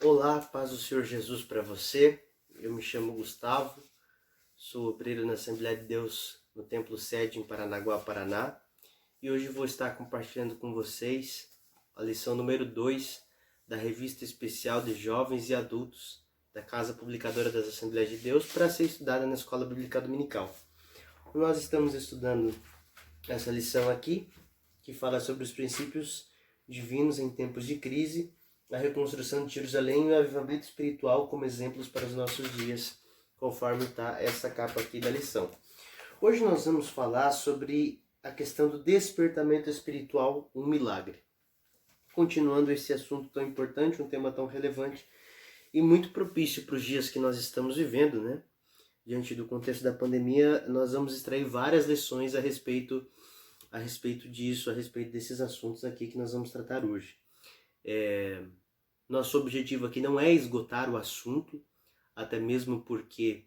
Olá, paz do Senhor Jesus para você. Eu me chamo Gustavo, sou obreiro na Assembleia de Deus no Templo Sede em Paranaguá, Paraná. E hoje vou estar compartilhando com vocês a lição número 2 da Revista Especial de Jovens e Adultos da Casa Publicadora das Assembleias de Deus para ser estudada na Escola Bíblica Dominical. Nós estamos estudando essa lição aqui, que fala sobre os princípios divinos em tempos de crise, a reconstrução de Jerusalém e o avivamento espiritual como exemplos para os nossos dias, conforme está essa capa aqui da lição. Hoje nós vamos falar sobre a questão do despertamento espiritual, um milagre. Continuando esse assunto tão importante, um tema tão relevante e muito propício para os dias que nós estamos vivendo, né? Diante do contexto da pandemia, nós vamos extrair várias lições a respeito disso, a respeito desses assuntos aqui que nós vamos tratar hoje. Nosso objetivo aqui não é esgotar o assunto, até mesmo porque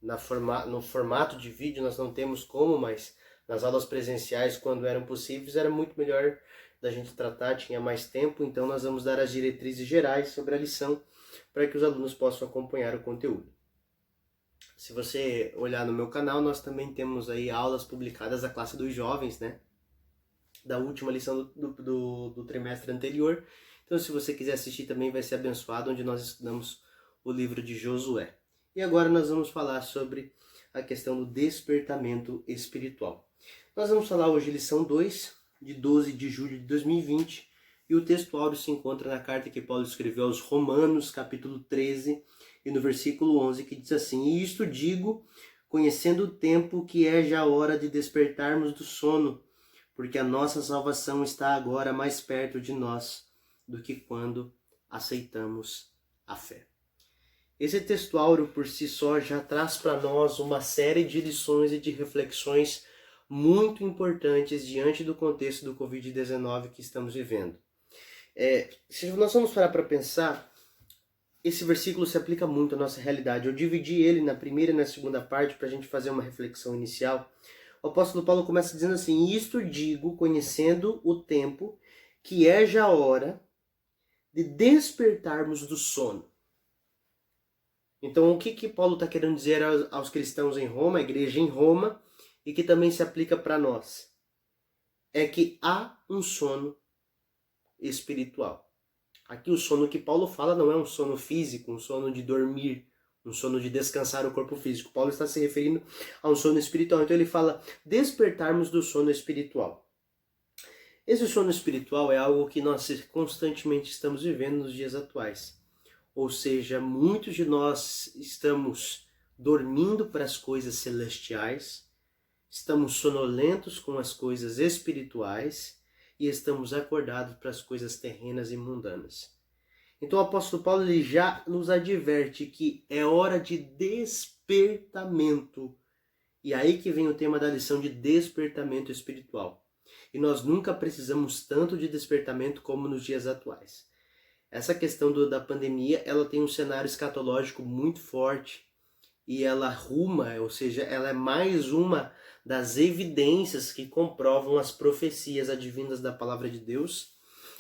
no formato de vídeo nós não temos como, mas nas aulas presenciais, quando eram possíveis, era muito melhor da gente tratar, tinha mais tempo, então nós vamos dar as diretrizes gerais sobre a lição para que os alunos possam acompanhar o conteúdo. Se você olhar no meu canal, nós também temos aí aulas publicadas da classe dos jovens, né? Da última lição do trimestre anterior. Então, se você quiser assistir também, vai ser abençoado, onde nós estudamos o livro de Josué. E agora nós vamos falar sobre a questão do despertamento espiritual. Nós vamos falar hoje lição 2, de 12 de julho de 2020, e o texto áureo se encontra na carta que Paulo escreveu aos Romanos, capítulo 13, e no versículo 11, que diz assim: E isto digo, conhecendo o tempo que é já hora de despertarmos do sono, porque a nossa salvação está agora mais perto de nós do que quando aceitamos a fé. Esse texto áureo por si só já traz para nós uma série de lições e de reflexões muito importantes diante do contexto do Covid-19 que estamos vivendo. Se nós vamos parar para pensar, esse versículo se aplica muito à nossa realidade. Eu dividi ele na primeira e na segunda parte para a gente fazer uma reflexão inicial. O apóstolo Paulo começa dizendo assim: Isto digo, conhecendo o tempo, que é já hora de despertarmos do sono. Então, o que Paulo está querendo dizer aos cristãos em Roma, a igreja em Roma, e que também se aplica para nós? É que há um sono espiritual. Aqui o sono que Paulo fala não é um sono físico, um sono de dormir, um sono de descansar o corpo físico. Paulo está se referindo a um sono espiritual. Então ele fala despertarmos do sono espiritual. Esse sono espiritual é algo que nós constantemente estamos vivendo nos dias atuais. Ou seja, muitos de nós estamos dormindo para as coisas celestiais, estamos sonolentos com as coisas espirituais e estamos acordados para as coisas terrenas e mundanas. Então o apóstolo Paulo ele já nos adverte que é hora de despertamento. E aí que vem o tema da lição de despertamento espiritual. E nós nunca precisamos tanto de despertamento como nos dias atuais. Essa questão da pandemia, ela tem um cenário escatológico muito forte e ela ruma, ou seja, ela é mais uma das evidências que comprovam as profecias advindas da palavra de Deus,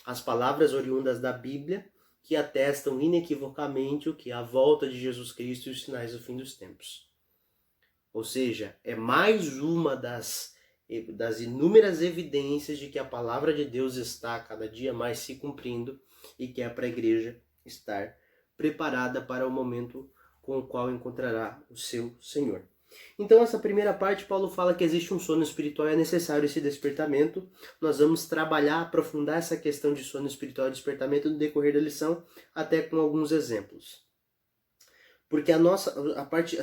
as palavras oriundas da Bíblia, que atestam inequivocamente o que é a volta de Jesus Cristo e os sinais do fim dos tempos. Ou seja, é mais uma das inúmeras evidências de que a palavra de Deus está cada dia mais se cumprindo e que é para a igreja estar preparada para o momento com o qual encontrará o seu Senhor. Então essa primeira parte, Paulo fala que existe um sono espiritual e é necessário esse despertamento. Nós vamos trabalhar, aprofundar essa questão de sono espiritual e despertamento no decorrer da lição, até com alguns exemplos. Porque a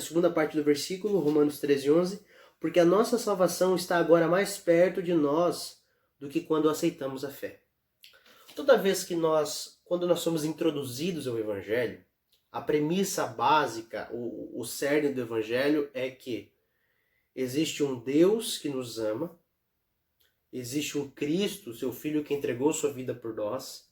segunda parte do versículo, Romanos 13:11, porque a nossa salvação está agora mais perto de nós do que quando aceitamos a fé. Toda vez que quando nós somos introduzidos ao Evangelho, a premissa básica, o cerne do Evangelho é que existe um Deus que nos ama, existe um Cristo, seu Filho que entregou sua vida por nós,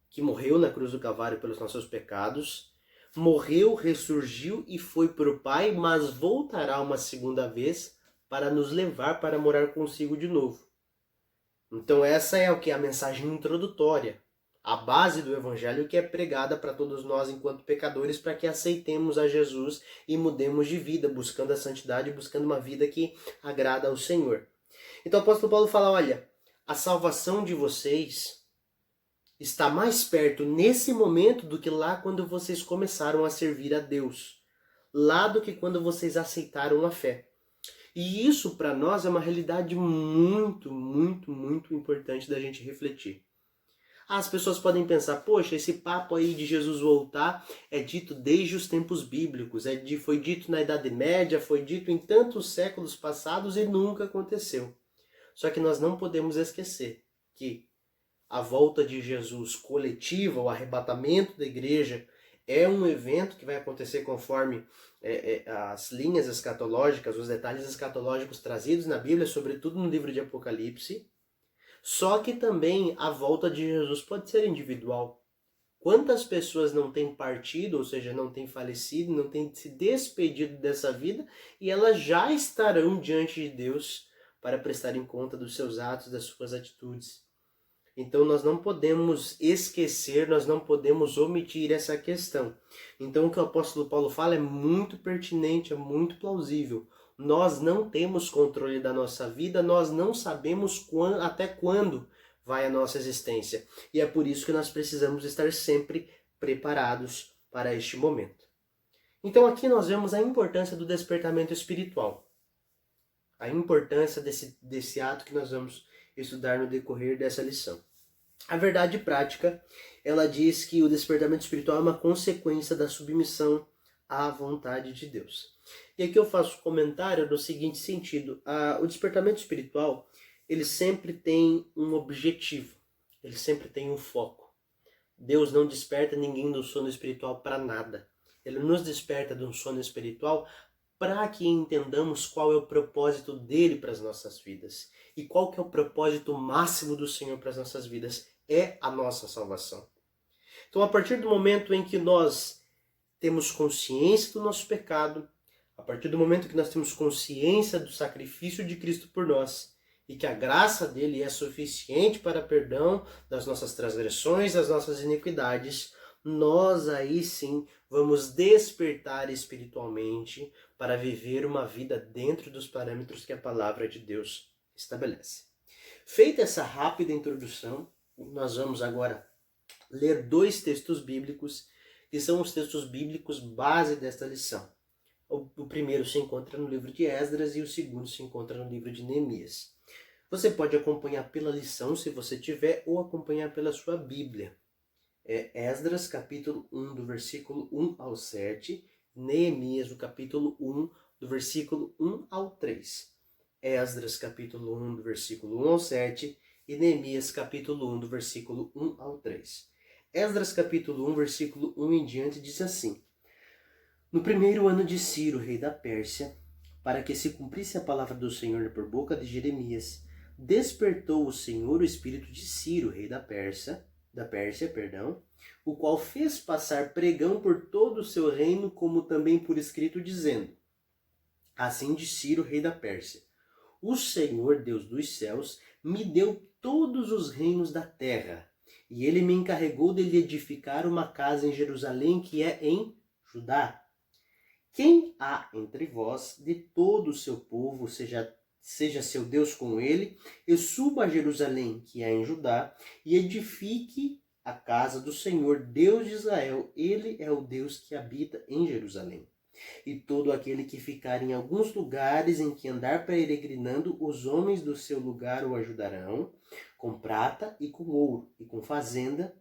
que morreu na cruz do Calvário pelos nossos pecados, morreu, ressurgiu e foi para o Pai, mas voltará uma segunda vez para nos levar para morar consigo de novo. Então essa é o que? A mensagem introdutória. a base do evangelho que é pregada para todos nós enquanto pecadores, para que aceitemos a Jesus e mudemos de vida, buscando a santidade, buscando uma vida que agrada ao Senhor. Então o apóstolo Paulo fala, olha, a salvação de vocês está mais perto nesse momento do que lá quando vocês começaram a servir a Deus. Lá do que quando vocês aceitaram a fé. E isso para nós é uma realidade muito, muito, muito importante da gente refletir. As pessoas podem pensar, poxa, esse papo aí de Jesus voltar é dito desde os tempos bíblicos, foi dito na Idade Média, foi dito em tantos séculos passados e nunca aconteceu. Só que nós não podemos esquecer que a volta de Jesus coletiva, o arrebatamento da igreja, é um evento que vai acontecer conforme as linhas escatológicas, os detalhes escatológicos trazidos na Bíblia, sobretudo no livro de Apocalipse. Só que também a volta de Jesus pode ser individual. Quantas pessoas não têm partido, ou seja, não têm falecido, não têm se despedido dessa vida, e elas já estarão diante de Deus para prestarem conta dos seus atos, das suas atitudes. Então nós não podemos esquecer, nós não podemos omitir essa questão. Então o que o apóstolo Paulo fala é muito pertinente, é muito plausível. Nós não temos controle da nossa vida, nós não sabemos até quando vai a nossa existência. E é por isso que nós precisamos estar sempre preparados para este momento. Então aqui nós vemos a importância do despertamento espiritual. A importância desse ato que nós vamos estudar no decorrer dessa lição. A verdade prática, ela diz que o despertamento espiritual é uma consequência da submissão à vontade de Deus. E aqui eu faço um comentário no seguinte sentido: o despertamento espiritual, ele sempre tem um objetivo, ele sempre tem um foco. Deus não desperta ninguém do sono espiritual para nada. Ele nos desperta de um sono espiritual para que entendamos qual é o propósito dele para as nossas vidas. E qual que é o propósito máximo do Senhor para as nossas vidas? É a nossa salvação. Então, a partir do momento em que nós temos consciência do nosso pecado, a partir do momento que nós temos consciência do sacrifício de Cristo por nós, e que a graça dele é suficiente para perdão das nossas transgressões, das nossas iniquidades, nós aí sim vamos despertar espiritualmente para viver uma vida dentro dos parâmetros que a palavra de Deus estabelece. Feita essa rápida introdução, nós vamos agora ler 2 textos bíblicos, que são os textos bíblicos base desta lição. O primeiro se encontra no livro de Esdras e o segundo se encontra no livro de Neemias. Você pode acompanhar pela lição, se você tiver, ou acompanhar pela sua Bíblia. Esdras, capítulo 1, do versículo 1 ao 7, Neemias, do capítulo 1, do versículo 1 ao 3. Esdras, capítulo 1, do versículo 1 ao 7, e Neemias, capítulo 1, do versículo 1 ao 3. Esdras, capítulo 1, versículo 1 em diante, diz assim: No primeiro ano de Ciro, rei da Pérsia, para que se cumprisse a palavra do Senhor por boca de Jeremias, despertou o Senhor o espírito de Ciro, rei da Pérsia, o qual fez passar pregão por todo o seu reino, como também por escrito, dizendo: Assim diz Ciro, rei da Pérsia: O Senhor, Deus dos céus, me deu todos os reinos da terra, e ele me encarregou de lhe edificar uma casa em Jerusalém, que é em Judá. Quem há entre vós, de todo o seu povo, seja seu Deus com ele, e suba a Jerusalém, que é em Judá, e edifique a casa do Senhor, Deus de Israel. Ele é o Deus que habita em Jerusalém. E todo aquele que ficar em alguns lugares em que andar peregrinando, os homens do seu lugar o ajudarão, com prata e com ouro, e com fazenda,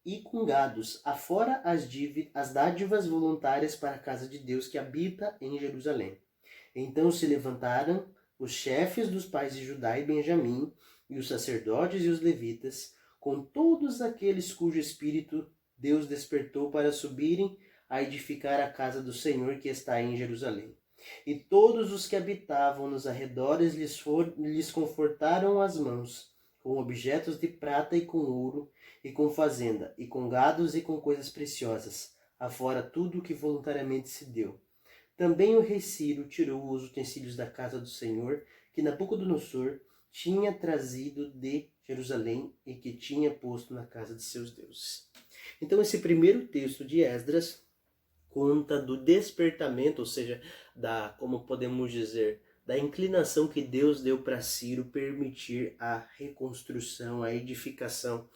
e com gados, afora as dádivas voluntárias para a casa de Deus que habita em Jerusalém. Então se levantaram os chefes dos pais de Judá e Benjamim, e os sacerdotes e os levitas, com todos aqueles cujo espírito Deus despertou para subirem a edificar a casa do Senhor que está em Jerusalém. E todos os que habitavam nos arredores lhes confortaram as mãos, com objetos de prata e com ouro, e com fazenda, e com gados e com coisas preciosas, afora tudo o que voluntariamente se deu. Também o rei Ciro tirou os utensílios da casa do Senhor, que Nabucodonosor tinha trazido de Jerusalém e que tinha posto na casa de seus deuses. Então esse primeiro texto de Esdras conta do despertamento, ou seja, como podemos dizer, da inclinação que Deus deu para Ciro permitir a reconstrução, a edificação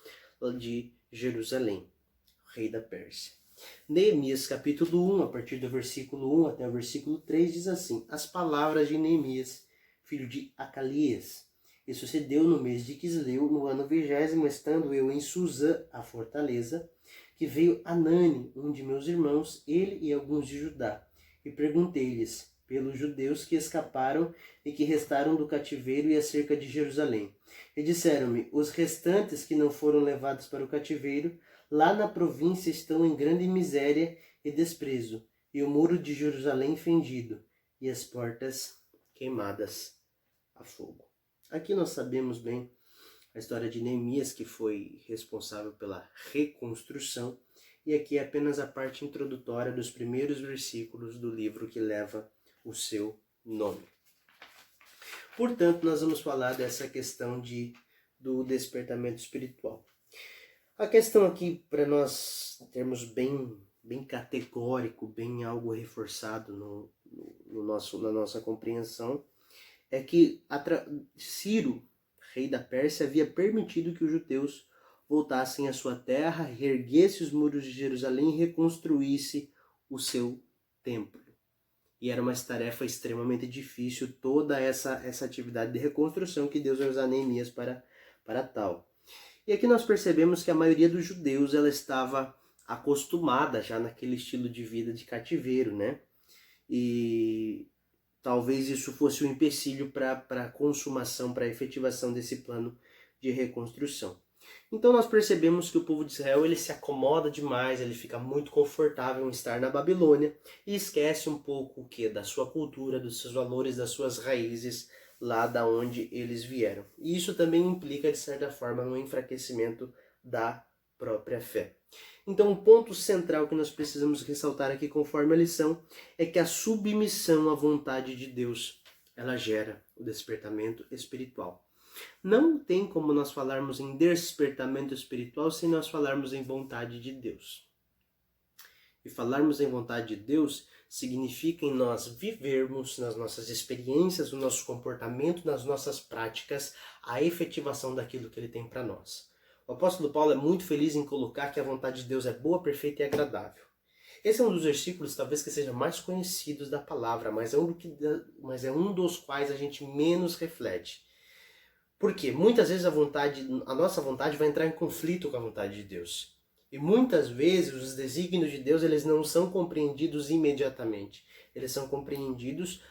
de Jerusalém, rei da Pérsia. Neemias capítulo 1, a partir do versículo 1 até o versículo 3, diz assim: as palavras de Neemias, filho de Acalias. E sucedeu no mês de Quisleu, no ano 20º, estando eu em Suzã, a fortaleza, que veio Anani, um de meus irmãos, ele e alguns de Judá. E perguntei-lhes pelos judeus que escaparam e que restaram do cativeiro e acerca de Jerusalém. E disseram-me: os restantes que não foram levados para o cativeiro, lá na província estão em grande miséria e desprezo, e o muro de Jerusalém fendido, e as portas queimadas a fogo. Aqui nós sabemos bem a história de Neemias, que foi responsável pela reconstrução, e aqui é apenas a parte introdutória dos primeiros versículos do livro que leva o seu nome. Portanto, nós vamos falar dessa questão do despertamento espiritual. A questão aqui, para nós termos bem categórico, bem algo reforçado na nossa compreensão, é que Ciro, rei da Pérsia, havia permitido que os judeus voltassem à sua terra, reerguesse os muros de Jerusalém e reconstruísse o seu templo. E era uma tarefa extremamente difícil, toda essa atividade de reconstrução que Deus vai usar Neemias para tal. E aqui nós percebemos que a maioria dos judeus ela estava acostumada já naquele estilo de vida de cativeiro, né? E talvez isso fosse um empecilho para a consumação, para a efetivação desse plano de reconstrução. Então nós percebemos que o povo de Israel ele se acomoda demais, ele fica muito confortável em estar na Babilônia e esquece um pouco o que? Da sua cultura, dos seus valores, das suas raízes, lá da onde eles vieram. E isso também implica, de certa forma, no enfraquecimento da própria fé. Então o ponto central que nós precisamos ressaltar aqui conforme a lição é que a submissão à vontade de Deus, ela gera o despertamento espiritual. Não tem como nós falarmos em despertamento espiritual sem nós falarmos em vontade de Deus. E falarmos em vontade de Deus significa em nós vivermos nas nossas experiências, no nosso comportamento, nas nossas práticas, a efetivação daquilo que Ele tem para nós. O apóstolo Paulo é muito feliz em colocar que a vontade de Deus é boa, perfeita e agradável. Esse é um dos versículos talvez que seja mais conhecidos da palavra, mas é um dos quais a gente menos reflete. Porque muitas vezes a nossa vontade vai entrar em conflito com a vontade de Deus. E muitas vezes os desígnios de Deus eles não são compreendidos imediatamente. Eles são compreendidos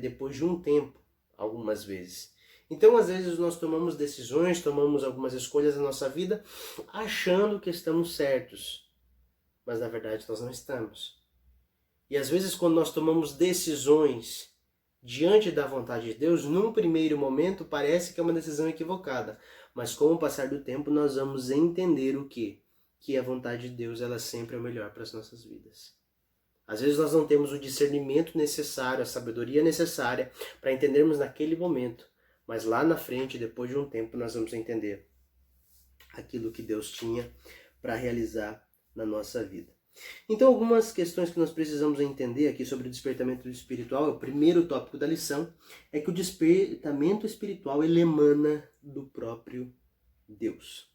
depois de um tempo, algumas vezes. Então, às vezes, nós tomamos decisões, tomamos algumas escolhas na nossa vida, achando que estamos certos. Mas, na verdade, nós não estamos. E, às vezes, quando nós tomamos decisões diante da vontade de Deus, num primeiro momento, parece que é uma decisão equivocada. Mas, com o passar do tempo, nós vamos entender o quê? Que a vontade de Deus, ela sempre é o melhor para as nossas vidas. Às vezes, nós não temos o discernimento necessário, a sabedoria necessária para entendermos naquele momento. Mas lá na frente, depois de um tempo, nós vamos entender aquilo que Deus tinha para realizar na nossa vida. Então, algumas questões que nós precisamos entender aqui sobre o despertamento espiritual, o primeiro tópico da lição, é que o despertamento espiritual ele emana do próprio Deus.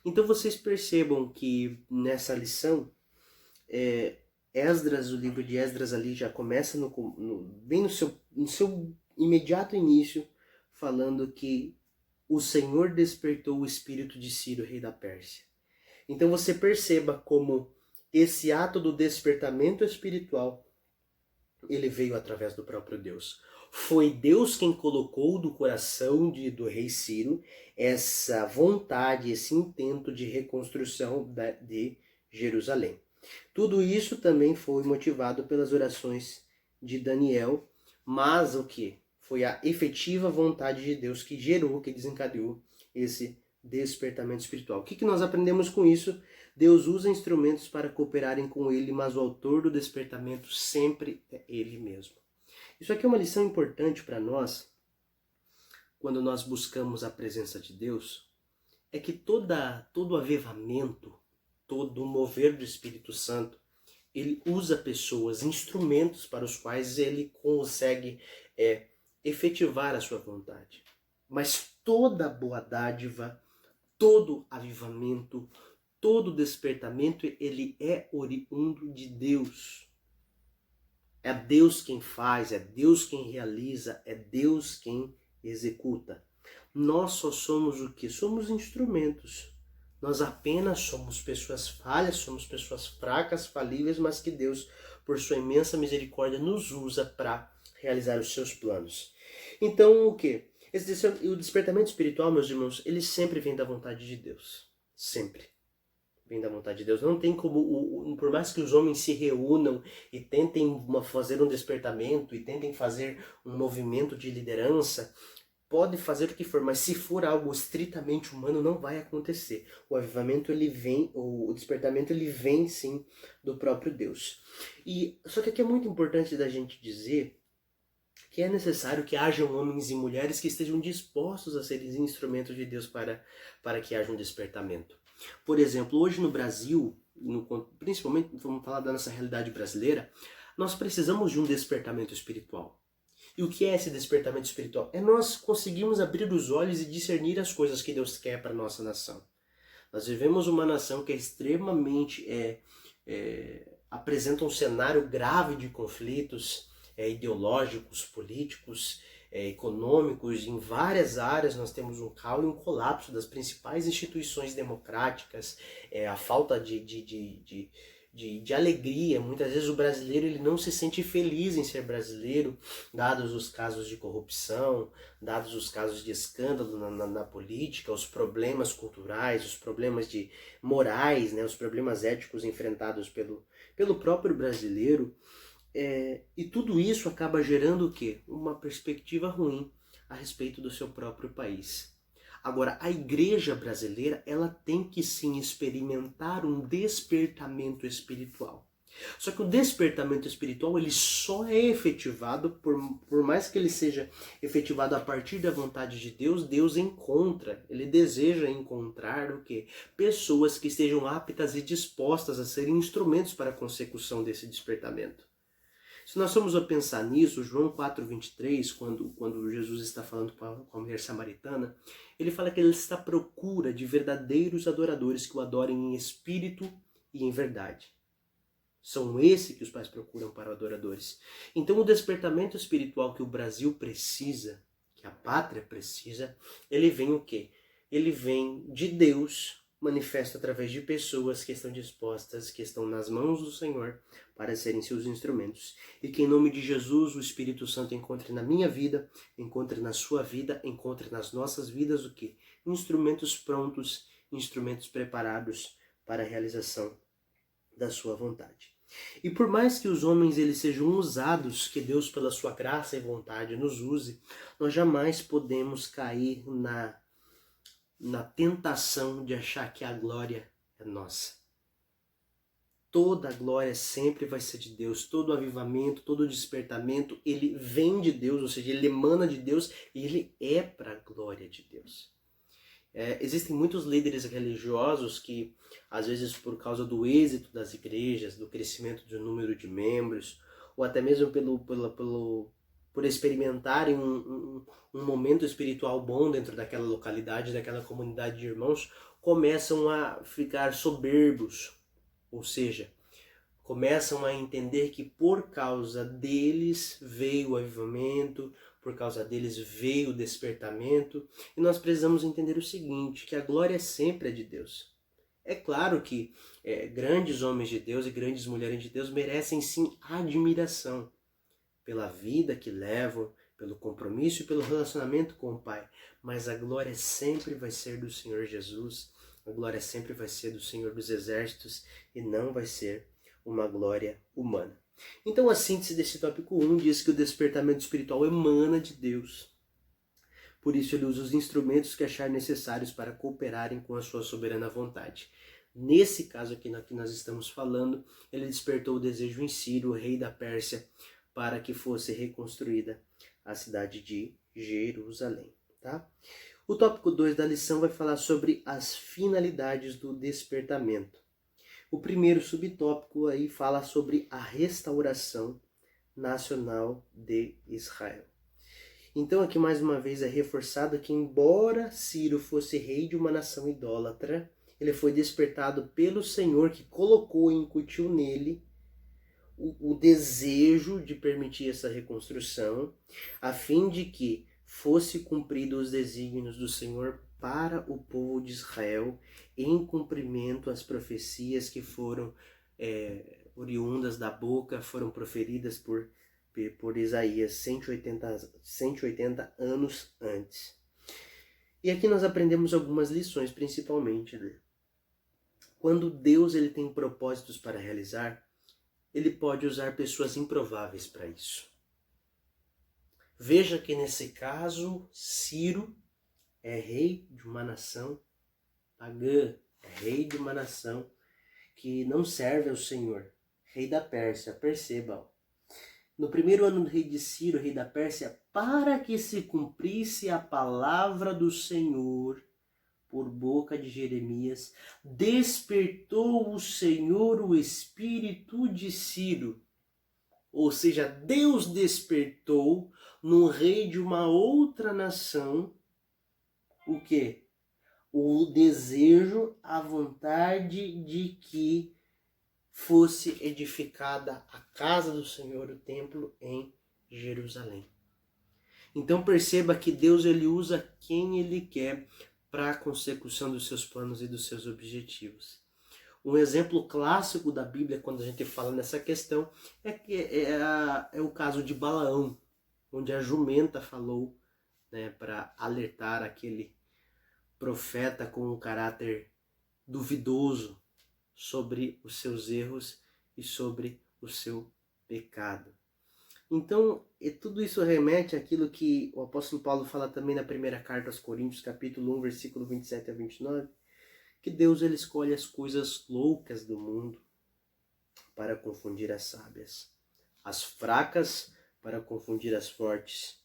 Então, vocês percebam que nessa lição, Esdras, o livro de Esdras ali já começa bem no seu imediato início, falando que o Senhor despertou o espírito de Ciro, rei da Pérsia. Então você perceba como esse ato do despertamento espiritual, ele veio através do próprio Deus. Foi Deus quem colocou do coração do rei Ciro essa vontade, esse intento de reconstrução de Jerusalém. Tudo isso também foi motivado pelas orações de Daniel, mas o que? Foi a efetiva vontade de Deus que desencadeou esse despertamento espiritual. O que nós aprendemos com isso? Deus usa instrumentos para cooperarem com Ele, mas o autor do despertamento sempre é Ele mesmo. Isso aqui é uma lição importante para nós, quando nós buscamos a presença de Deus, é que todo avivamento, todo o mover do Espírito Santo, ele usa pessoas, instrumentos para os quais ele consegue efetivar a sua vontade. Mas toda boa dádiva, todo avivamento, todo despertamento, ele é oriundo de Deus. É Deus quem faz, é Deus quem realiza, é Deus quem executa. Nós só somos o quê? Somos instrumentos. Nós apenas somos pessoas falhas, somos pessoas fracas, falíveis, mas que Deus, por sua imensa misericórdia, nos usa para realizar os seus planos. Então, o quê? O despertamento espiritual, meus irmãos, ele sempre vem da vontade de Deus. Sempre vem da vontade de Deus. Não tem como, por mais que os homens se reúnam e tentem fazer um despertamento e tentem fazer um movimento de liderança, pode fazer o que for, mas se for algo estritamente humano, não vai acontecer. O avivamento, ele vem, o despertamento, ele vem sim do próprio Deus. Só que aqui é muito importante da gente dizer que é necessário que hajam homens e mulheres que estejam dispostos a serem instrumentos de Deus para que haja um despertamento. Por exemplo, hoje no Brasil, principalmente, vamos falar da nossa realidade brasileira, nós precisamos de um despertamento espiritual. E o que é esse despertamento espiritual? É nós conseguirmos abrir os olhos e discernir as coisas que Deus quer para a nossa nação. Nós vivemos uma nação que é extremamente apresenta um cenário grave de conflitos ideológicos, políticos, econômicos. Em várias áreas nós temos um caos e um colapso das principais instituições democráticas, a falta de alegria. Muitas vezes o brasileiro ele não se sente feliz em ser brasileiro, dados os casos de corrupção, dados os casos de escândalo na política, os problemas culturais, os problemas morais, né, os problemas éticos enfrentados pelo próprio brasileiro. E tudo isso acaba gerando o quê? Uma perspectiva ruim a respeito do seu próprio país. Agora, a igreja brasileira, ela tem que sim experimentar um despertamento espiritual. Só que o despertamento espiritual, ele só é efetivado, por mais que ele seja efetivado a partir da vontade de Deus, Deus encontra, ele deseja encontrar o quê? Pessoas que estejam aptas e dispostas a serem instrumentos para a consecução desse despertamento. Se nós formos a pensar nisso, João 4,23, quando Jesus está falando com a mulher samaritana, ele fala que ele está à procura de verdadeiros adoradores que o adorem em espírito e em verdade. São esses que os pais procuram para adoradores. Então o despertamento espiritual que o Brasil precisa, que a pátria precisa, ele vem o quê? Ele vem de Deus, manifesto através de pessoas que estão dispostas, que estão nas mãos do Senhor para serem seus instrumentos. E que em nome de Jesus o Espírito Santo encontre na minha vida, encontre na sua vida, encontre nas nossas vidas o quê? Instrumentos prontos, instrumentos preparados para a realização da sua vontade. E por mais que os homens eles sejam usados, que Deus pela sua graça e vontade nos use, nós jamais podemos cair na tentação de achar que a glória é nossa. Toda a glória sempre vai ser de Deus, todo avivamento, todo despertamento, ele vem de Deus, ou seja, ele emana de Deus e ele é para a glória de Deus. Existem muitos líderes religiosos que, às vezes por causa do êxito das igrejas, do crescimento do número de membros, ou até mesmo por experimentarem um momento espiritual bom dentro daquela localidade, daquela comunidade de irmãos, começam a ficar soberbos, ou seja, começam a entender que por causa deles veio o avivamento, por causa deles veio o despertamento, e nós precisamos entender o seguinte, que a glória sempre é de Deus. É claro que grandes homens de Deus e grandes mulheres de Deus merecem sim admiração pela vida que levam, pelo compromisso e pelo relacionamento com o Pai, mas a glória sempre vai ser do Senhor Jesus, a glória sempre vai ser do Senhor dos Exércitos e não vai ser uma glória humana. Então a síntese desse tópico 1 diz que o despertamento espiritual emana de Deus. Por isso ele usa os instrumentos que achar necessários para cooperarem com a sua soberana vontade. Nesse caso aqui que nós estamos falando, ele despertou o desejo em Ciro, o rei da Pérsia, para que fosse reconstruída a cidade de Jerusalém. Tá? O tópico 2 da lição vai falar sobre as finalidades do despertamento. O primeiro subtópico aí fala sobre a restauração nacional de Israel. Então aqui mais uma vez é reforçado que embora Ciro fosse rei de uma nação idólatra, ele foi despertado pelo Senhor, que colocou e incutiu nele o desejo de permitir essa reconstrução, a fim de que fosse cumprido os desígnios do Senhor para o povo de Israel, em cumprimento às profecias que foram oriundas da boca, foram proferidas por Isaías 180 anos antes. E aqui nós aprendemos algumas lições, principalmente, né? Quando Deus ele tem propósitos para realizar, ele pode usar pessoas improváveis para isso. Veja que nesse caso, Ciro é rei de uma nação pagã, é rei de uma nação que não serve ao Senhor, rei da Pérsia, percebam. No primeiro ano do rei de Ciro, rei da Pérsia, para que se cumprisse a palavra do Senhor por boca de Jeremias, despertou o Senhor o espírito de Ciro. Ou seja, Deus despertou no rei de uma outra nação o quê? O desejo, a vontade de que fosse edificada a casa do Senhor, o templo em Jerusalém. Então perceba que Deus ele usa quem ele quer para a consecução dos seus planos e dos seus objetivos. Um exemplo clássico da Bíblia, quando a gente fala nessa questão, é o caso de Balaão, onde a jumenta falou, né, para alertar aquele profeta com um caráter duvidoso sobre os seus erros e sobre o seu pecado. Então, tudo isso remete àquilo que o apóstolo Paulo fala também na primeira carta aos Coríntios, capítulo 1, versículo 27 a 29, que Deus ele escolhe as coisas loucas do mundo para confundir as sábias, as fracas para confundir as fortes,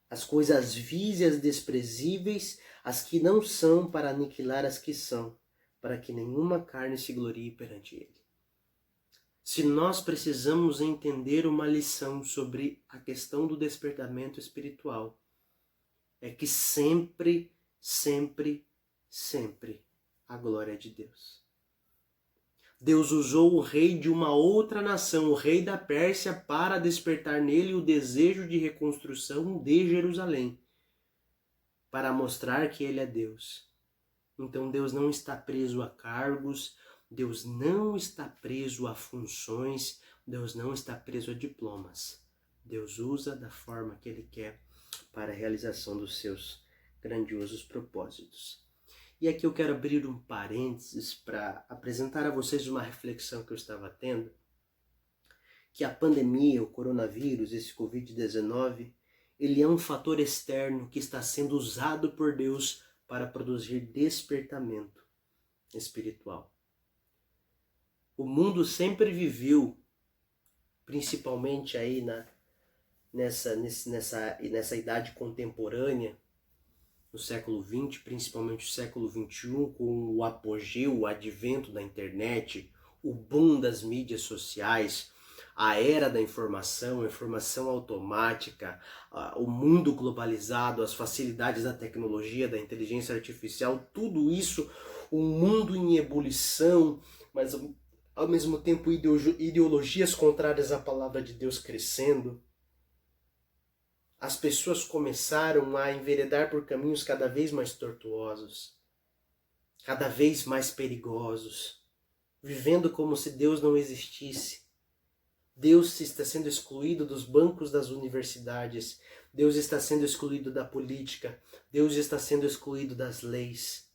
as coisas vis e as desprezíveis, as que não são para aniquilar as que são, para que nenhuma carne se glorie perante ele. Se nós precisamos entender uma lição sobre a questão do despertamento espiritual, é que sempre, sempre, sempre a glória é de Deus. Deus usou o rei de uma outra nação, o rei da Pérsia, para despertar nele o desejo de reconstrução de Jerusalém, para mostrar que ele é Deus. Então Deus não está preso a cargos, Deus não está preso a funções, Deus não está preso a diplomas. Deus usa da forma que ele quer para a realização dos seus grandiosos propósitos. E aqui eu quero abrir um parênteses para apresentar a vocês uma reflexão que eu estava tendo, que a pandemia, o coronavírus, esse Covid-19, ele é um fator externo que está sendo usado por Deus para produzir despertamento espiritual. O mundo sempre viveu, principalmente aí nessa idade contemporânea, no século XX, principalmente o século XXI, com o apogeu, o advento da internet, o boom das mídias sociais, a era da informação, a informação automática, o mundo globalizado, as facilidades da tecnologia, da inteligência artificial, tudo isso, um mundo em ebulição, mas ao mesmo tempo ideologias contrárias à palavra de Deus crescendo. As pessoas começaram a enveredar por caminhos cada vez mais tortuosos, cada vez mais perigosos, vivendo como se Deus não existisse. Deus está sendo excluído dos bancos das universidades, Deus está sendo excluído da política, Deus está sendo excluído das leis.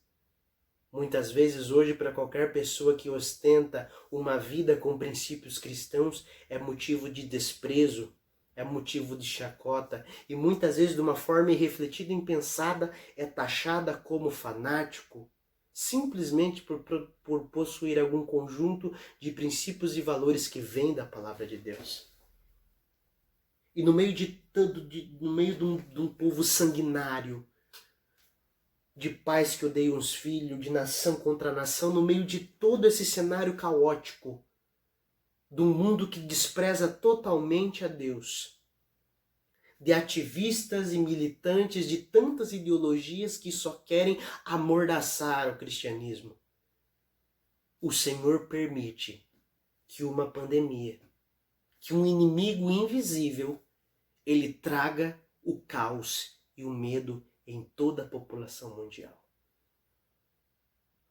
Muitas vezes hoje, para qualquer pessoa que ostenta uma vida com princípios cristãos, é motivo de desprezo, é motivo de chacota, e muitas vezes de uma forma irrefletida e impensada é taxada como fanático, simplesmente por possuir algum conjunto de princípios e valores que vêm da palavra de Deus. E no meio de um povo sanguinário, de pais que odeiam os filhos, de nação contra nação, no meio de todo esse cenário caótico, de um mundo que despreza totalmente a Deus, de ativistas e militantes de tantas ideologias que só querem amordaçar o cristianismo. O Senhor permite que uma pandemia, que um inimigo invisível, ele traga o caos e o medo em toda a população mundial.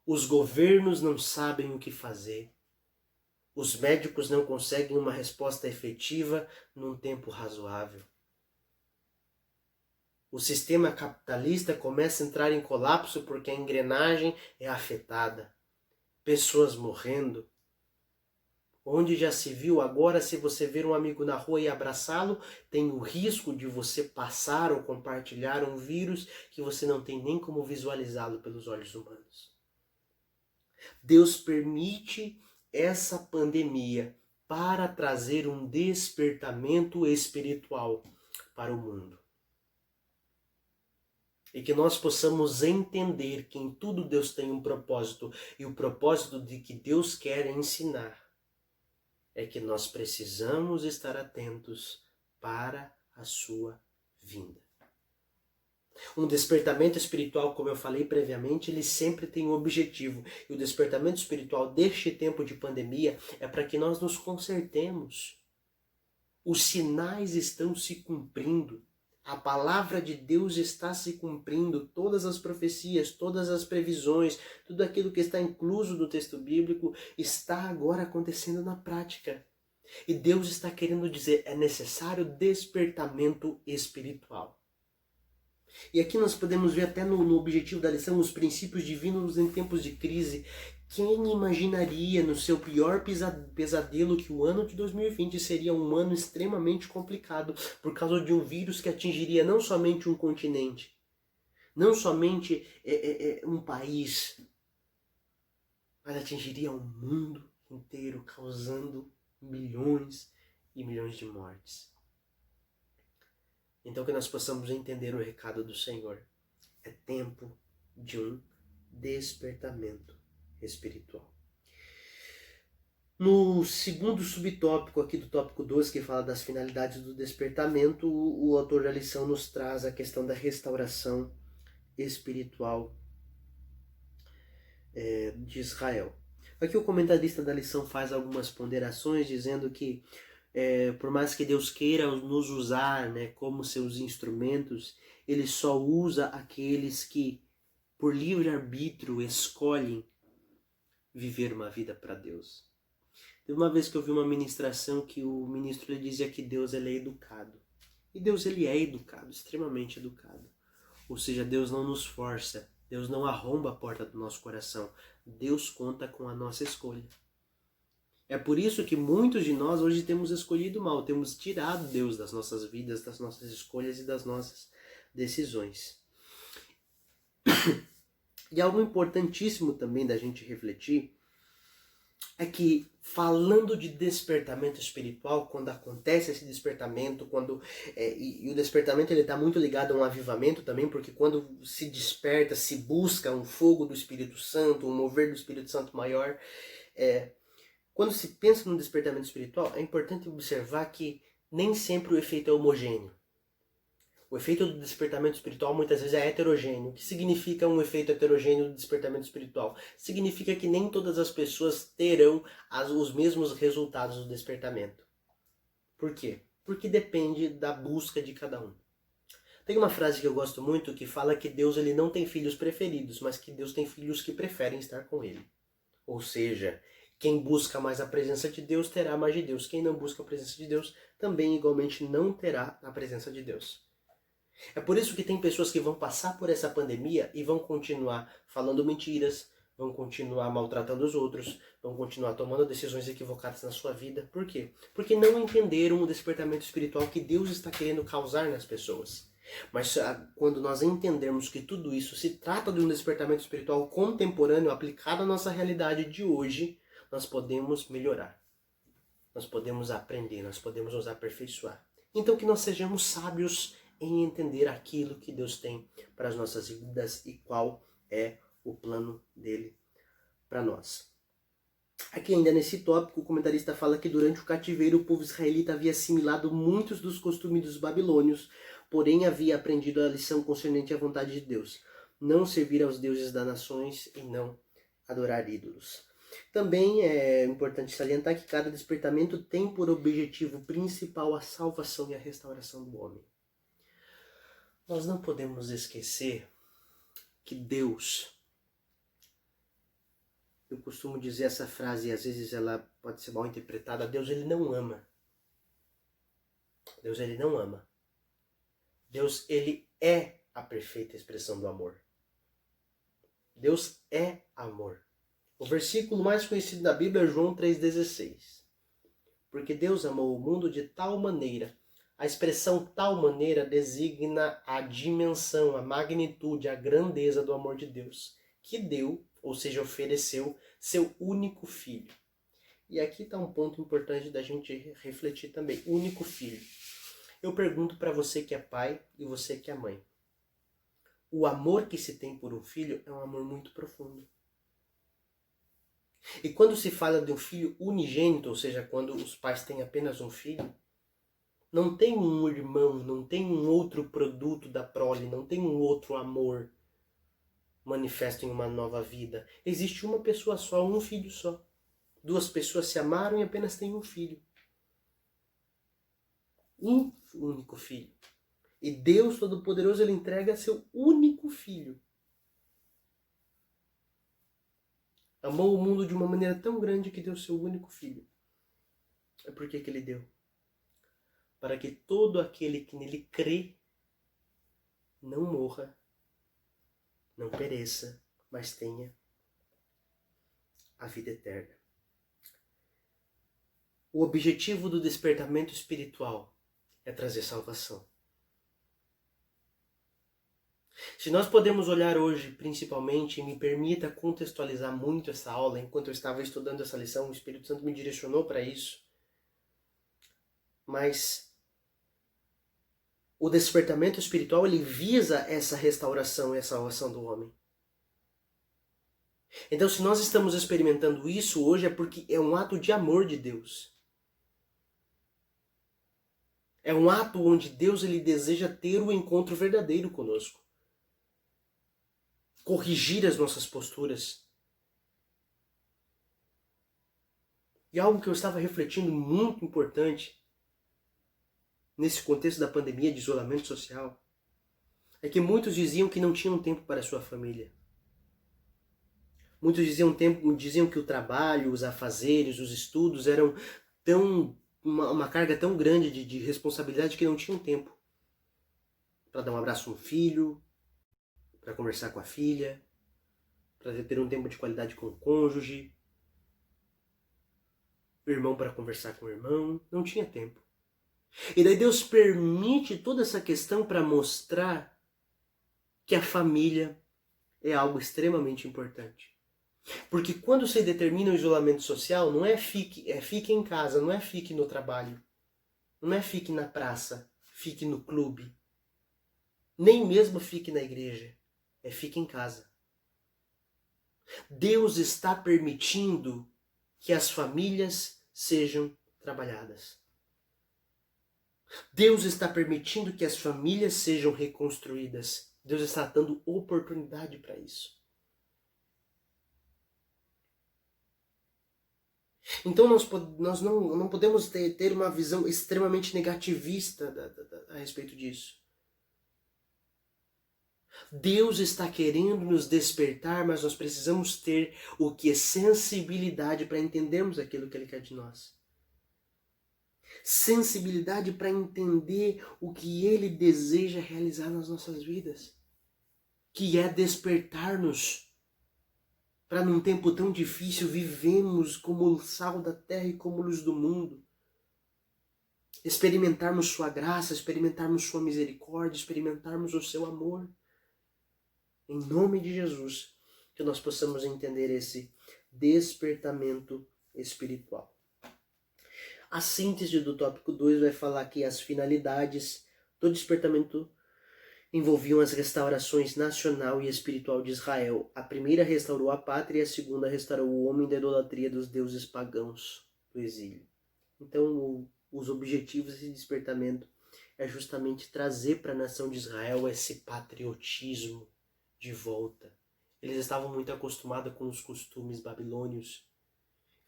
Os governos não sabem o que fazer. Os médicos não conseguem uma resposta efetiva num tempo razoável. O sistema capitalista começa a entrar em colapso porque a engrenagem é afetada. Pessoas morrendo. Onde já se viu agora, se você ver um amigo na rua e abraçá-lo, tem o risco de você passar ou compartilhar um vírus que você não tem nem como visualizá-lo pelos olhos humanos. Deus permite essa pandemia para trazer um despertamento espiritual para o mundo. E que nós possamos entender que em tudo Deus tem um propósito, e o propósito de que Deus quer ensinar é que nós precisamos estar atentos para a sua vinda. Um despertamento espiritual, como eu falei previamente, ele sempre tem um objetivo. E o despertamento espiritual deste tempo de pandemia é para que nós nos consertemos. Os sinais estão se cumprindo. A palavra de Deus está se cumprindo. Todas as profecias, todas as previsões, tudo aquilo que está incluso no texto bíblico está agora acontecendo na prática. E Deus está querendo dizer, é necessário despertamento espiritual. E aqui nós podemos ver até no objetivo da lição os princípios divinos em tempos de crise. Quem imaginaria no seu pior pesadelo que o ano de 2020 seria um ano extremamente complicado por causa de um vírus que atingiria não somente um continente, não somente um país, mas atingiria o mundo inteiro, causando milhões e milhões de mortes. Então que nós possamos entender o recado do Senhor. É tempo de um despertamento espiritual. No segundo subtópico aqui do tópico 12, que fala das finalidades do despertamento, o autor da lição nos traz a questão da restauração espiritual de Israel. Aqui o comentarista da lição faz algumas ponderações dizendo que por mais que Deus queira nos usar, né, como seus instrumentos, Ele só usa aqueles que, por livre-arbítrio, escolhem viver uma vida para Deus. Teve uma vez que eu vi uma ministração que o ministro ele dizia que Deus ele é educado. E Deus ele é educado, extremamente educado. Ou seja, Deus não nos força, Deus não arromba a porta do nosso coração. Deus conta com a nossa escolha. É por isso que muitos de nós hoje temos escolhido mal, temos tirado Deus das nossas vidas, das nossas escolhas e das nossas decisões. E algo importantíssimo também da gente refletir é que, falando de despertamento espiritual, quando acontece esse despertamento, e o despertamento está muito ligado a um avivamento também, porque quando se desperta, se busca um fogo do Espírito Santo, um mover do Espírito Santo maior, quando se pensa no despertamento espiritual, é importante observar que nem sempre o efeito é homogêneo. O efeito do despertamento espiritual muitas vezes é heterogêneo. O que significa um efeito heterogêneo do despertamento espiritual? Significa que nem todas as pessoas terão os mesmos resultados do despertamento. Por quê? Porque depende da busca de cada um. Tem uma frase que eu gosto muito que fala que Deus ele não tem filhos preferidos, mas que Deus tem filhos que preferem estar com Ele. Ou seja, quem busca mais a presença de Deus terá mais de Deus. Quem não busca a presença de Deus também igualmente não terá a presença de Deus. É por isso que tem pessoas que vão passar por essa pandemia e vão continuar falando mentiras, vão continuar maltratando os outros, vão continuar tomando decisões equivocadas na sua vida. Por quê? Porque não entenderam o despertamento espiritual que Deus está querendo causar nas pessoas. Mas quando nós entendermos que tudo isso se trata de um despertamento espiritual contemporâneo aplicado à nossa realidade de hoje, nós podemos melhorar, nós podemos aprender, nós podemos nos aperfeiçoar. Então que nós sejamos sábios em entender aquilo que Deus tem para as nossas vidas e qual é o plano dele para nós. Aqui ainda nesse tópico, o comentarista fala que durante o cativeiro o povo israelita havia assimilado muitos dos costumes dos babilônios, porém havia aprendido a lição concernente à vontade de Deus, não servir aos deuses das nações e não adorar ídolos. Também é importante salientar que cada despertamento tem por objetivo principal a salvação e a restauração do homem. Nós não podemos esquecer que Deus, eu costumo dizer essa frase e às vezes ela pode ser mal interpretada, Deus ele não ama. Deus ele não ama. Deus ele é a perfeita expressão do amor. Deus é amor. O versículo mais conhecido da Bíblia é João 3,16. Porque Deus amou o mundo de tal maneira. A expressão tal maneira designa a dimensão, a magnitude, a grandeza do amor de Deus, que deu, ou seja, ofereceu seu único filho. E aqui está um ponto importante da gente refletir também. Único filho. Eu pergunto para você que é pai e você que é mãe. O amor que se tem por um filho é um amor muito profundo. E quando se fala de um filho unigênito, ou seja, quando os pais têm apenas um filho, não tem um irmão, não tem um outro produto da prole, não tem um outro amor manifesto em uma nova vida. Existe uma pessoa só, um filho só. Duas pessoas se amaram e apenas têm um filho. Um único filho. E Deus Todo-Poderoso, ele entrega seu único filho. Amou o mundo de uma maneira tão grande que deu seu único filho. É por que ele deu? Para que todo aquele que nele crê não morra, não pereça, mas tenha a vida eterna. O objetivo do despertamento espiritual é trazer salvação. Se nós podemos olhar hoje, principalmente, e me permita contextualizar muito essa aula, enquanto eu estava estudando essa lição, o Espírito Santo me direcionou para isso, mas o despertamento espiritual, ele visa essa restauração e a salvação do homem. Então, se nós estamos experimentando isso hoje, é porque é um ato de amor de Deus. É um ato onde Deus ele deseja ter o encontro verdadeiro conosco. Corrigir as nossas posturas. E algo que eu estava refletindo muito importante nesse contexto da pandemia de isolamento social é que muitos diziam que não tinham tempo para a sua família. Muitos diziam que o trabalho, os afazeres, os estudos eram uma carga tão grande de responsabilidade que não tinham tempo para dar um abraço no filho, para conversar com a filha, para ter um tempo de qualidade com o cônjuge, o irmão para conversar com o irmão, não tinha tempo. E daí Deus permite toda essa questão para mostrar que a família é algo extremamente importante. Porque quando se determina o isolamento social, não é fique em casa, não é fique no trabalho, não é fique na praça, fique no clube, nem mesmo fique na igreja, é fique em casa. Deus está permitindo que as famílias sejam trabalhadas. Deus está permitindo que as famílias sejam reconstruídas. Deus está dando oportunidade para isso. Então nós não podemos ter uma visão extremamente negativista a respeito disso. Deus está querendo nos despertar, mas nós precisamos ter o que é sensibilidade para entendermos aquilo que Ele quer de nós. Sensibilidade para entender o que Ele deseja realizar nas nossas vidas. Que é despertar-nos para num tempo tão difícil vivemos como sal da terra e como luz do mundo. Experimentarmos sua graça, experimentarmos sua misericórdia, experimentarmos o seu amor. Em nome de Jesus, que nós possamos entender esse despertamento espiritual. A síntese do tópico 2 vai falar que as finalidades do despertamento envolviam as restaurações nacional e espiritual de Israel. A primeira restaurou a pátria e a segunda restaurou o homem da idolatria dos deuses pagãos do exílio. Então, os objetivos desse despertamento é justamente trazer para a nação de Israel esse patriotismo de volta. Eles estavam muito acostumados com os costumes babilônios.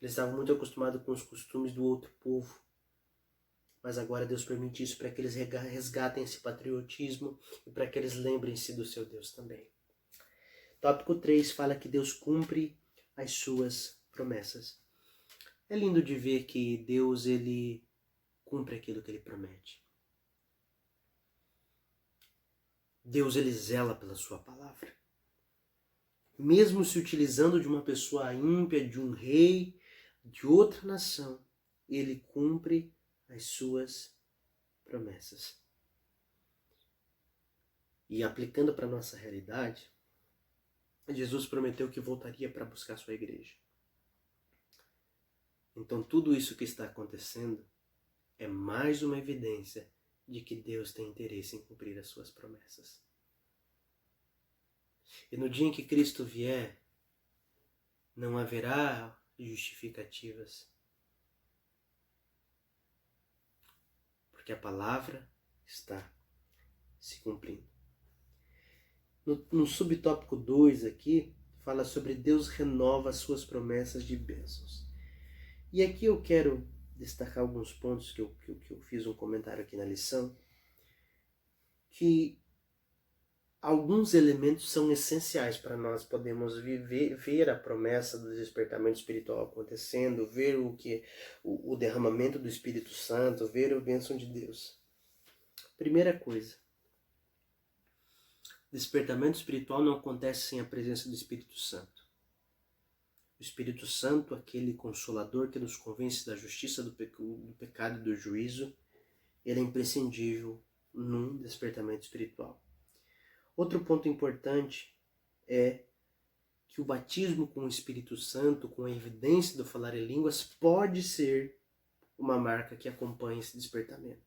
Eles estavam muito acostumados com os costumes do outro povo. Mas agora Deus permite isso para que eles resgatem esse patriotismo e para que eles lembrem-se do seu Deus também. Tópico 3 fala que Deus cumpre as suas promessas. É lindo de ver que Deus ele cumpre aquilo que ele promete. Deus ele zela pela sua palavra. Mesmo se utilizando de uma pessoa ímpia, de um rei, de outra nação, ele cumpre as suas promessas. E aplicando para a nossa realidade, Jesus prometeu que voltaria para buscar a sua igreja. Então tudo isso que está acontecendo é mais uma evidência de que Deus tem interesse em cumprir as suas promessas. E no dia em que Cristo vier, não haverá justificativas. Porque a palavra está se cumprindo. No subtópico 2 aqui, fala sobre Deus renova as suas promessas de bênçãos. E aqui eu quero destacar alguns pontos que eu fiz um comentário aqui na lição, que alguns elementos são essenciais para nós podermos ver a promessa do despertamento espiritual acontecendo, ver o derramamento do Espírito Santo, ver a bênção de Deus. Primeira coisa, despertamento espiritual não acontece sem a presença do Espírito Santo. O Espírito Santo, aquele consolador que nos convence da justiça, do pecado e do juízo, ele é imprescindível num despertamento espiritual. Outro ponto importante é que o batismo com o Espírito Santo, com a evidência do falar em línguas, pode ser uma marca que acompanha esse despertamento.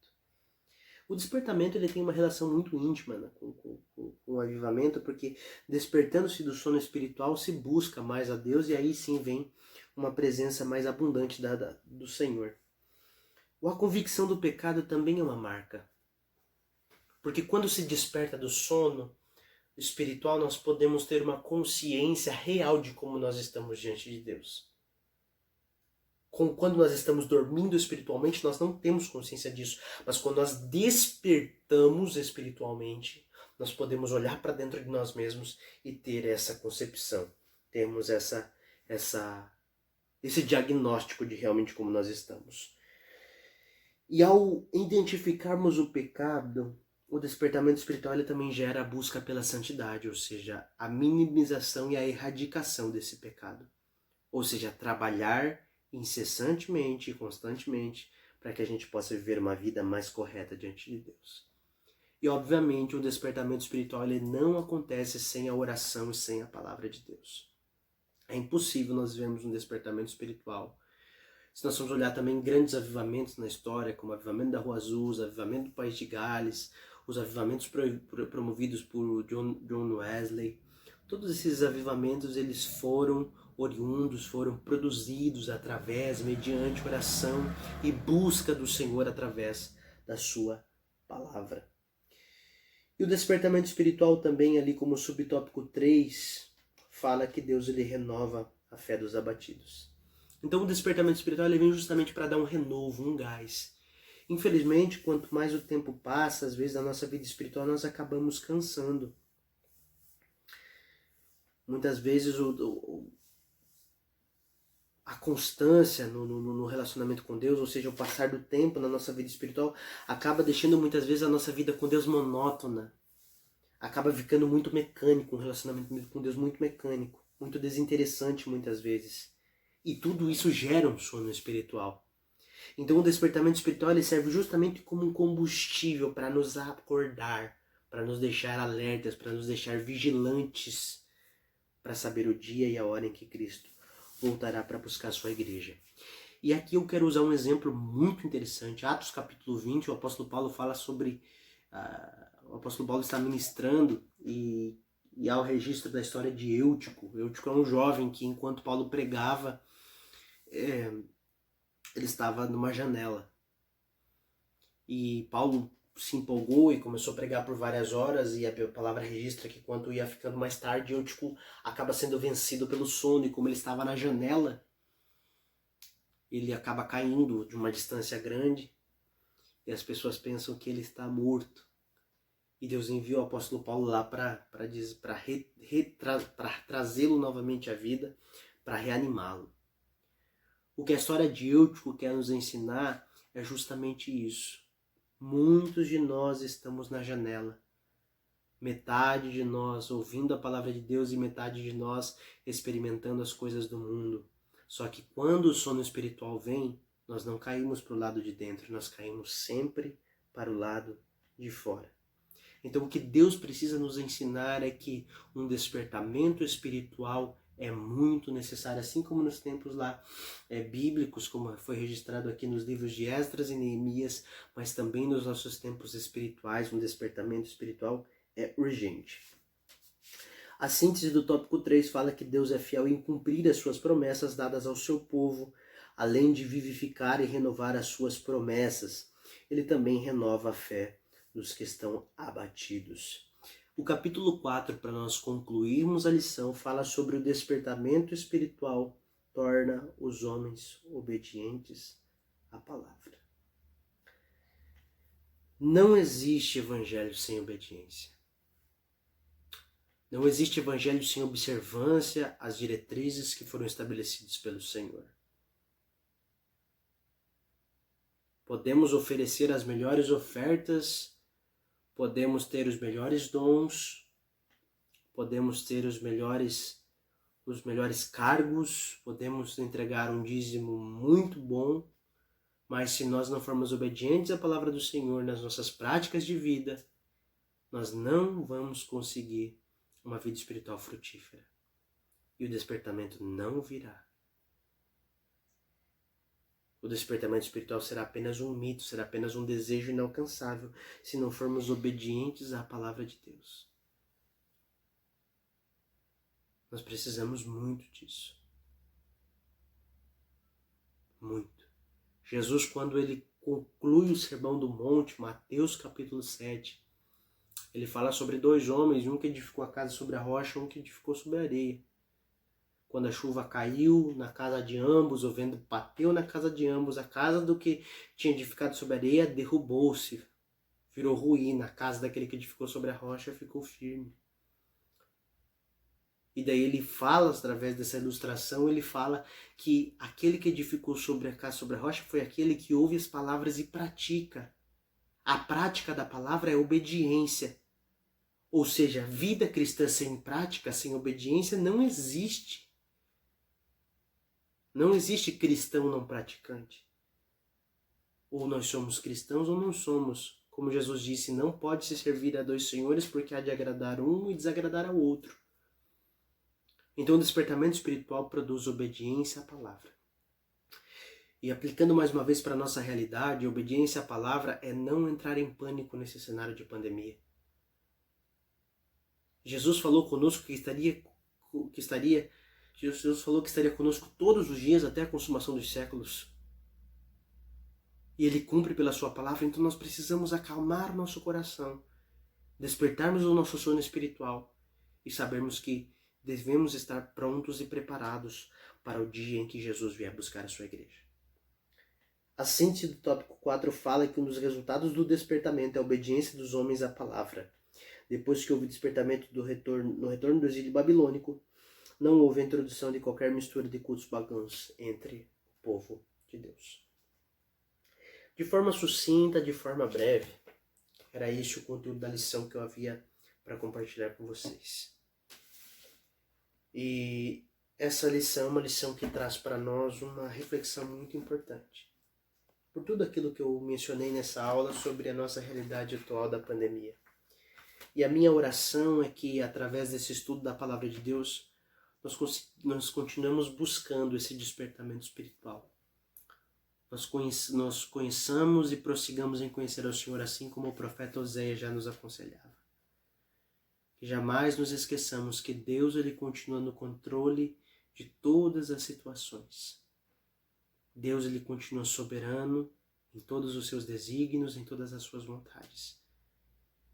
O despertamento ele tem uma relação muito íntima, né, com o avivamento, porque despertando-se do sono espiritual se busca mais a Deus e aí sim vem uma presença mais abundante do Senhor. A convicção do pecado também é uma marca, porque quando se desperta do sono espiritual nós podemos ter uma consciência real de como nós estamos diante de Deus. Quando nós estamos dormindo espiritualmente, nós não temos consciência disso. Mas quando nós despertamos espiritualmente, nós podemos olhar para dentro de nós mesmos e ter essa concepção. Temos esse diagnóstico de realmente como nós estamos. E ao identificarmos o pecado, o despertamento espiritual ele também gera a busca pela santidade, ou seja, a minimização e a erradicação desse pecado. Ou seja, trabalhar incessantemente e constantemente para que a gente possa viver uma vida mais correta diante de Deus. E obviamente o despertamento espiritual ele não acontece sem a oração e sem a palavra de Deus. É impossível nós vermos um despertamento espiritual. Se nós formos olhar também grandes avivamentos na história, como o avivamento da Rua Azul, o avivamento do País de Gales, os avivamentos promovidos por John Wesley, todos esses avivamentos eles foram oriundos, foram produzidos mediante oração e busca do Senhor através da sua palavra. E o despertamento espiritual também ali como subtópico 3 fala que Deus ele renova a fé dos abatidos. Então o despertamento espiritual ele vem justamente para dar um renovo, um gás. Infelizmente, quanto mais o tempo passa, às vezes na nossa vida espiritual nós acabamos cansando. Muitas vezes a constância no relacionamento com Deus, ou seja, o passar do tempo na nossa vida espiritual, acaba deixando muitas vezes a nossa vida com Deus monótona. Acaba ficando muito mecânico, um relacionamento com Deus muito mecânico, muito desinteressante muitas vezes. E tudo isso gera um sono espiritual. Então o despertamento espiritual ele serve justamente como um combustível para nos acordar, para nos deixar alertas, para nos deixar vigilantes, para saber o dia e a hora em que Cristo voltará para buscar a sua igreja. E aqui eu quero usar um exemplo muito interessante. Atos capítulo 20, o apóstolo Paulo fala sobre o apóstolo Paulo está ministrando e há o registro da história de Eutico. Eutico é um jovem que, enquanto Paulo pregava, ele estava numa janela. E Paulo se empolgou e começou a pregar por várias horas, e a palavra registra que quando ia ficando mais tarde, Eutico acaba sendo vencido pelo sono, e como ele estava na janela, ele acaba caindo de uma distância grande, e as pessoas pensam que ele está morto. E Deus enviou o apóstolo Paulo lá para trazê-lo novamente à vida, para reanimá-lo. O que a história de Eutico quer nos ensinar é justamente isso. Muitos de nós estamos na janela. Metade de nós ouvindo a palavra de Deus e metade de nós experimentando as coisas do mundo. Só que quando o sono espiritual vem, nós não caímos para o lado de dentro, nós caímos sempre para o lado de fora. Então o que Deus precisa nos ensinar é que um despertamento espiritual é muito necessário, assim como nos tempos lá bíblicos, como foi registrado aqui nos livros de Esdras e Neemias, mas também nos nossos tempos espirituais, um despertamento espiritual é urgente. A síntese do tópico 3 fala que Deus é fiel em cumprir as suas promessas dadas ao seu povo, além de vivificar e renovar as suas promessas. Ele também renova a fé dos que estão abatidos. O capítulo 4, para nós concluirmos a lição, fala sobre o despertamento espiritual, torna os homens obedientes à palavra. Não existe evangelho sem obediência. Não existe evangelho sem observância às diretrizes que foram estabelecidas pelo Senhor. Podemos oferecer as melhores ofertas, podemos ter os melhores dons, podemos ter os melhores cargos, podemos entregar um dízimo muito bom, mas se nós não formos obedientes à palavra do Senhor nas nossas práticas de vida, nós não vamos conseguir uma vida espiritual frutífera. E o despertamento não virá. O despertamento espiritual será apenas um mito, será apenas um desejo inalcançável, se não formos obedientes à palavra de Deus. Nós precisamos muito disso. Muito. Jesus, quando ele conclui o Sermão do Monte, Mateus capítulo 7, ele fala sobre dois homens, um que edificou a casa sobre a rocha, um que edificou sobre a areia. Quando a chuva caiu na casa de ambos, o vento bateu na casa de ambos, a casa do que tinha edificado sobre a areia derrubou-se, virou ruína. A casa daquele que edificou sobre a rocha ficou firme. E daí ele fala, através dessa ilustração, ele fala que aquele que edificou sobre a casa, sobre a rocha, foi aquele que ouve as palavras e pratica. A prática da palavra é obediência. Ou seja, vida cristã sem prática, sem obediência, não existe. Não existe cristão não praticante. Ou nós somos cristãos ou não somos. Como Jesus disse, não pode se servir a dois senhores porque há de agradar um e desagradar ao outro. Então o despertamento espiritual produz obediência à palavra. E aplicando mais uma vez para a nossa realidade, obediência à palavra é não entrar em pânico nesse cenário de pandemia. Jesus falou conosco Jesus falou que estaria conosco todos os dias até a consumação dos séculos. E Ele cumpre pela sua palavra, então nós precisamos acalmar nosso coração, despertarmos o nosso sono espiritual e sabermos que devemos estar prontos e preparados para o dia em que Jesus vier buscar a sua igreja. A síntese do tópico 4 fala que um dos resultados do despertamento é a obediência dos homens à palavra. Depois que houve despertamento no retorno do exílio babilônico, não houve a introdução de qualquer mistura de cultos pagãos entre o povo de Deus. De forma sucinta, de forma breve, era este o conteúdo da lição que eu havia para compartilhar com vocês. E essa lição é uma lição que traz para nós uma reflexão muito importante. Por tudo aquilo que eu mencionei nessa aula sobre a nossa realidade atual da pandemia. E a minha oração é que, através desse estudo da Palavra de Deus, nós continuamos buscando esse despertamento espiritual. nós conheçamos e prossigamos em conhecer ao Senhor, assim como o profeta Oséias já nos aconselhava. Que jamais nos esqueçamos que Deus ele continua no controle de todas as situações. Deus ele continua soberano em todos os seus desígnios, em todas as suas vontades.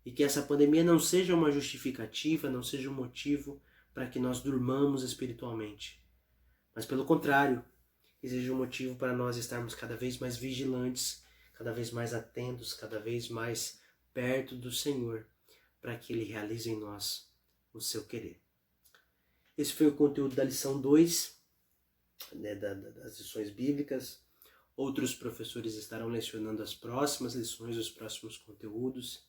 E que essa pandemia não seja uma justificativa, não seja um motivo para que nós durmamos espiritualmente. Mas pelo contrário, que seja um motivo para nós estarmos cada vez mais vigilantes, cada vez mais atentos, cada vez mais perto do Senhor, para que Ele realize em nós o seu querer. Esse foi o conteúdo da lição 2, das lições bíblicas. Outros professores estarão lecionando as próximas lições, os próximos conteúdos.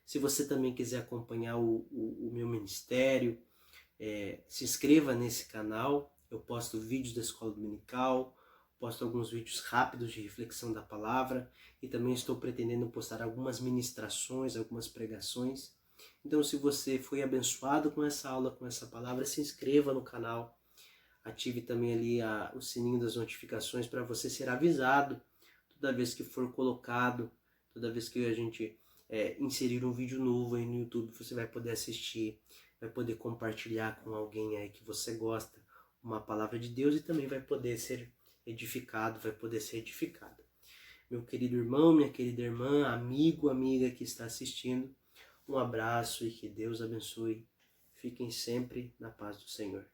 Se você também quiser acompanhar o meu ministério, se inscreva nesse canal. Eu posto vídeos da escola dominical, posto alguns vídeos rápidos de reflexão da palavra e também estou pretendendo postar algumas ministrações, algumas pregações. Então, se você foi abençoado com essa aula, com essa palavra, se inscreva no canal. Ative também ali o sininho das notificações para você ser avisado toda vez que for colocado, toda vez que a gente inserir um vídeo novo aí no YouTube, você vai poder assistir, vai poder compartilhar com alguém aí que você gosta uma palavra de Deus e também vai poder ser edificado, vai poder ser edificado. Meu querido irmão, minha querida irmã, amigo, amiga que está assistindo, um abraço e que Deus abençoe. Fiquem sempre na paz do Senhor.